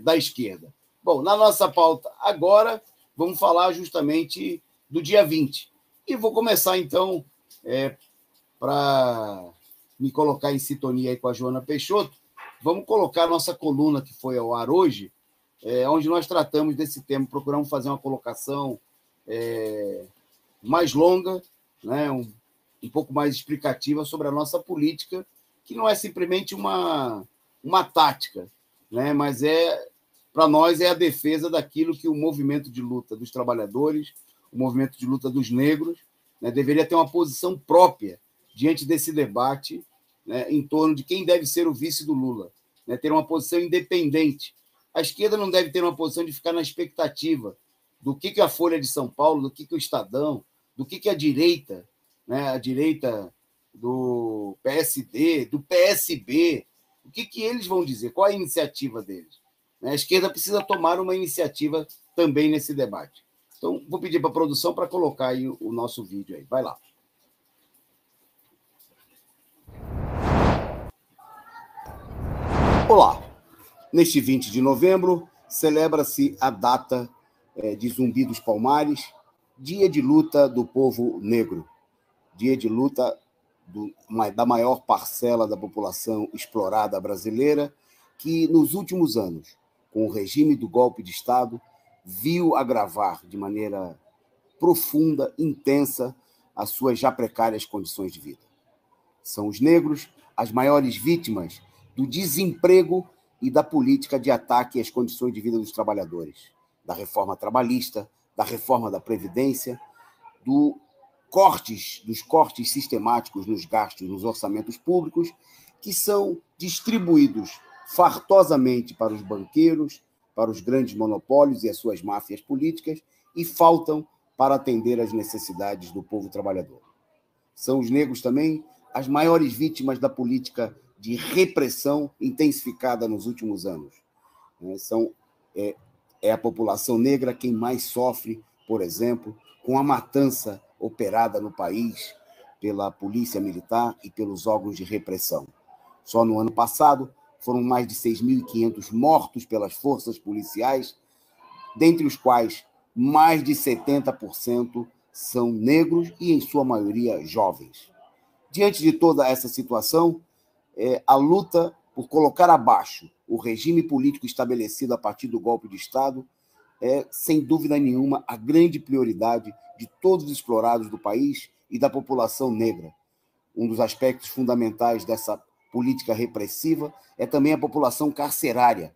da esquerda. Bom, na nossa pauta agora, vamos falar justamente do dia 20. E vou começar, então, para me colocar em sintonia aí com a Joana Peixoto, vamos colocar a nossa coluna que foi ao ar hoje, onde nós tratamos desse tema, procuramos fazer uma colocação mais longa, né, um pouco mais explicativa sobre a nossa política, que não é simplesmente uma tática, né, mas para nós é a defesa daquilo que o movimento de luta dos trabalhadores, o movimento de luta dos negros, né, deveria ter uma posição própria diante desse debate, né, em torno de quem deve ser o vice do Lula, né, ter uma posição independente. A esquerda não deve ter uma posição de ficar na expectativa do que a Folha de São Paulo, do que o Estadão, do que a direita, né, a direita do PSD, do PSB, o que eles vão dizer, qual a iniciativa deles. A esquerda precisa tomar uma iniciativa também nesse debate. Então, vou pedir para a produção para colocar aí o nosso vídeo aí. Vai lá. Olá. Neste 20 de novembro, celebra-se a data de Zumbi dos Palmares, dia de luta do povo negro, dia de luta da maior parcela da população explorada brasileira, que nos últimos anos, com o regime do golpe de Estado, viu agravar de maneira profunda, intensa, as suas já precárias condições de vida. São os negros as maiores vítimas do desemprego e da política de ataque às condições de vida dos trabalhadores, da reforma trabalhista, da reforma da Previdência, dos cortes sistemáticos nos gastos nos orçamentos públicos, que são distribuídos fartosamente para os banqueiros, para os grandes monopólios e as suas máfias políticas, e faltam para atender às necessidades do povo trabalhador. São os negros também as maiores vítimas da política de repressão intensificada nos últimos anos. É a população negra quem mais sofre, por exemplo, com a matança operada no país pela polícia militar e pelos órgãos de repressão. Só no ano passado foram mais de 6.500 mortos pelas forças policiais, dentre os quais mais de 70% são negros e, em sua maioria, jovens. Diante de toda essa situação, a luta por colocar abaixo o regime político estabelecido a partir do golpe de Estado é, sem dúvida nenhuma, a grande prioridade de todos os explorados do país e da população negra. Um dos aspectos fundamentais dessa política repressiva é também a população carcerária.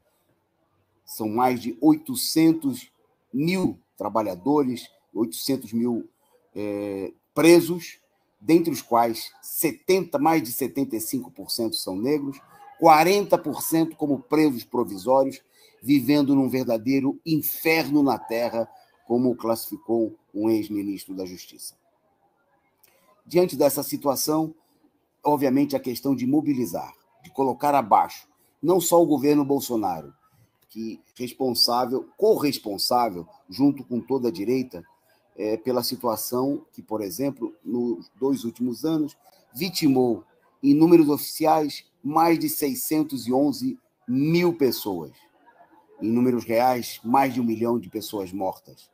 São mais de 800 mil trabalhadores, 800 mil presos, dentre os quais mais de 75% são negros, 40% como presos provisórios, vivendo num verdadeiro inferno na terra, como classificou um ex-ministro da Justiça. Diante dessa situação, obviamente, a questão de mobilizar, de colocar abaixo, não só o governo Bolsonaro, que corresponsável, junto com toda a direita, pela situação que, por exemplo, nos 2 últimos anos, vitimou, em números oficiais, mais de 611 mil pessoas. Em números reais, mais de 1 milhão de pessoas mortas,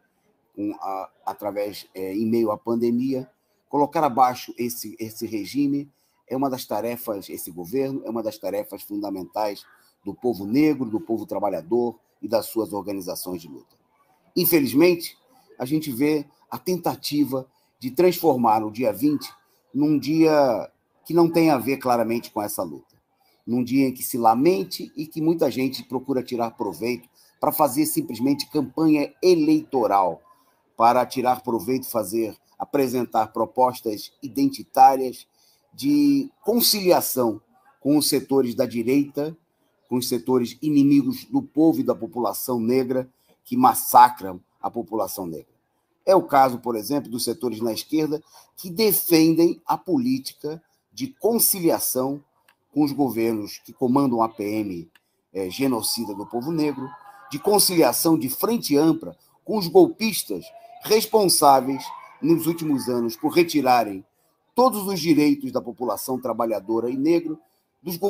em meio à pandemia. Colocar abaixo esse regime é uma das tarefas, esse governo é uma das tarefas fundamentais do povo negro, do povo trabalhador e das suas organizações de luta. Infelizmente, a gente vê a tentativa de transformar o dia 20 num dia que não tem a ver claramente com essa luta. Num dia em que se lamente e que muita gente procura tirar proveito para fazer simplesmente campanha eleitoral, para tirar proveito, apresentar propostas identitárias de conciliação com os setores da direita, com os setores inimigos do povo e da população negra que massacram a população negra. É o caso, por exemplo, dos setores na esquerda que defendem a política de conciliação com os governos que comandam a PM genocida do povo negro, de conciliação de frente ampla com os golpistas responsáveis, nos últimos anos, por retirarem todos os direitos da população trabalhadora e negra,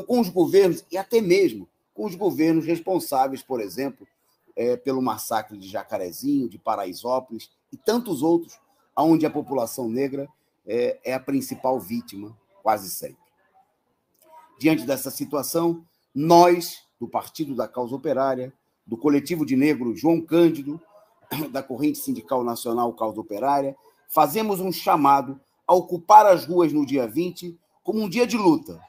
com os governos e até mesmo com os governos responsáveis, por exemplo, pelo massacre de Jacarezinho, de Paraisópolis e tantos outros, onde a população negra é a principal vítima, quase sempre. Diante dessa situação, nós, do Partido da Causa Operária, do Coletivo de Negros João Cândido, da Corrente Sindical Nacional Causa Operária, fazemos um chamado a ocupar as ruas no dia 20 como um dia de luta,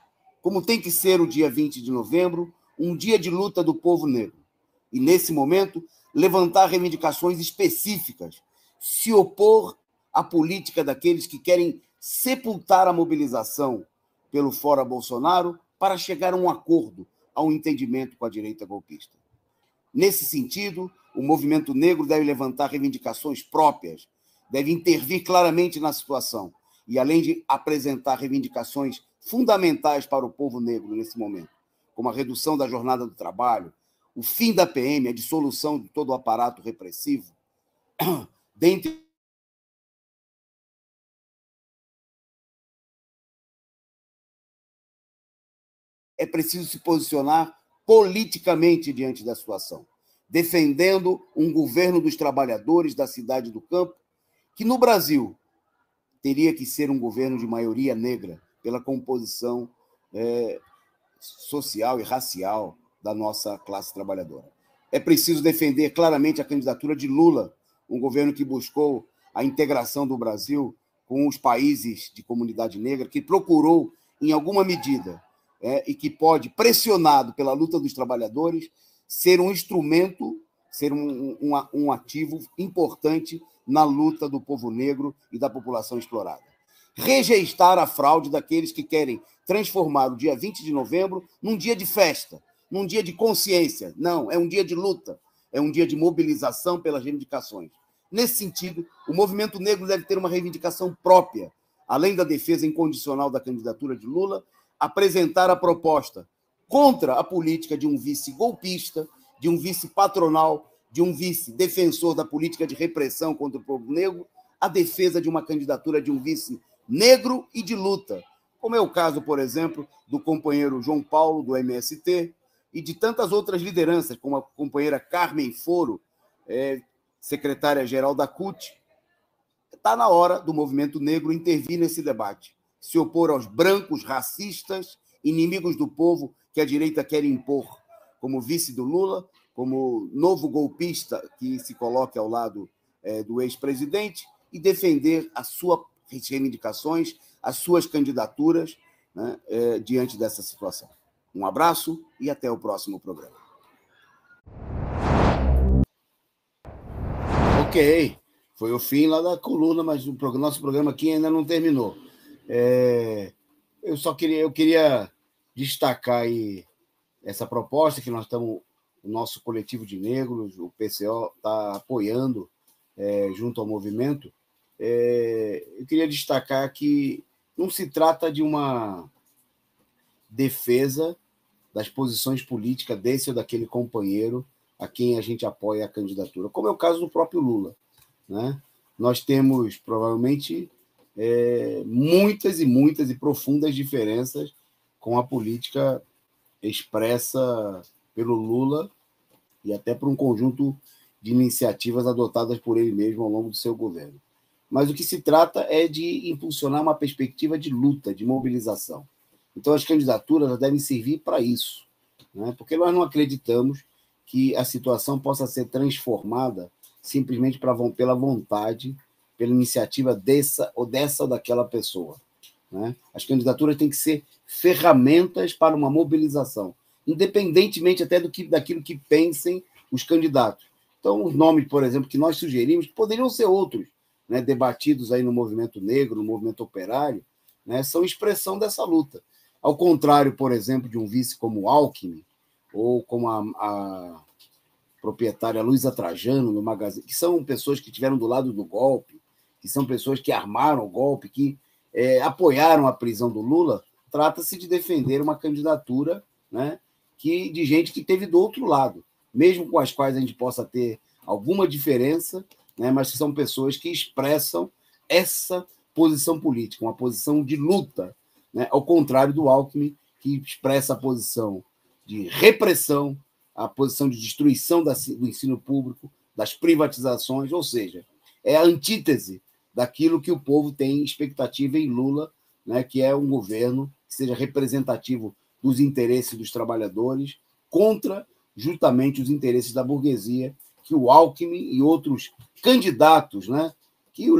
como tem que ser o dia 20 de novembro, um dia de luta do povo negro. E, nesse momento, levantar reivindicações específicas, se opor à política daqueles que querem sepultar a mobilização pelo Fora Bolsonaro para chegar a um acordo, a um entendimento com a direita golpista. Nesse sentido, o movimento negro deve levantar reivindicações próprias, deve intervir claramente na situação e, além de apresentar reivindicações fundamentais para o povo negro nesse momento, como a redução da jornada do trabalho, o fim da PM, a dissolução de todo o aparato repressivo, dentre é preciso se posicionar politicamente diante da situação, defendendo um governo dos trabalhadores da cidade do campo, que no Brasil teria que ser um governo de maioria negra, pela composição social e racial da nossa classe trabalhadora. É preciso defender claramente a candidatura de Lula, um governo que buscou a integração do Brasil com os países de comunidade negra, que procurou, em alguma medida, e que pode, pressionado pela luta dos trabalhadores, ser um instrumento, ser um ativo importante na luta do povo negro e da população explorada. Rejeitar a fraude daqueles que querem transformar o dia 20 de novembro num dia de festa, num dia de consciência. Não, é um dia de luta, é um dia de mobilização pelas reivindicações. Nesse sentido, o movimento negro deve ter uma reivindicação própria, além da defesa incondicional da candidatura de Lula, apresentar a proposta contra a política de um vice golpista, de um vice patronal, de um vice defensor da política de repressão contra o povo negro, a defesa de uma candidatura de um vice negro e de luta, como é o caso, por exemplo, do companheiro João Paulo, do MST, e de tantas outras lideranças, como a companheira Carmen Foro, secretária-geral da CUT. Está na hora do movimento negro intervir nesse debate, se opor aos brancos racistas, inimigos do povo que a direita quer impor como vice do Lula, como novo golpista que se coloque ao lado do ex-presidente, e defender as suas reivindicações, as suas candidaturas, né, diante dessa situação. Um abraço e até o próximo programa. Ok, foi o fim lá da coluna, mas o nosso programa aqui ainda não terminou. Eu queria destacar aí essa proposta que nós estamos, o nosso coletivo de negros, o PCO, está apoiando junto ao movimento. Eu queria destacar que não se trata de uma defesa das posições políticas desse ou daquele companheiro a quem a gente apoia a candidatura, como é o caso do próprio Lula, né? Nós temos, provavelmente, muitas e profundas diferenças com a política expressa pelo Lula e até por um conjunto de iniciativas adotadas por ele mesmo ao longo do seu governo. Mas o que se trata é de impulsionar uma perspectiva de luta, de mobilização. Então, as candidaturas devem servir para isso, né? Porque nós não acreditamos que a situação possa ser transformada simplesmente pela vontade, pela iniciativa dessa ou daquela pessoa, né? As candidaturas têm que ser ferramentas para uma mobilização, independentemente até daquilo que pensem os candidatos. Então, os nomes, por exemplo, que nós sugerimos, poderiam ser outros, né, debatidos aí no movimento negro, no movimento operário, né, são expressão dessa luta. Ao contrário, por exemplo, de um vice como Alckmin, ou como a proprietária Luísa Trajano, no Magazine, que são pessoas que estiveram do lado do golpe, que são pessoas que armaram o golpe, que apoiaram a prisão do Lula. Trata-se de defender uma candidatura, né, de gente que esteve do outro lado, mesmo com as quais a gente possa ter alguma diferença, né, mas que são pessoas que expressam essa posição política, uma posição de luta, né, ao contrário do Alckmin, que expressa a posição de repressão, a posição de destruição do ensino público, das privatizações, ou seja, é a antítese daquilo que o povo tem expectativa em Lula, né, que é um governo que seja representativo dos interesses dos trabalhadores contra justamente os interesses da burguesia, que o Alckmin e outros candidatos, né, que o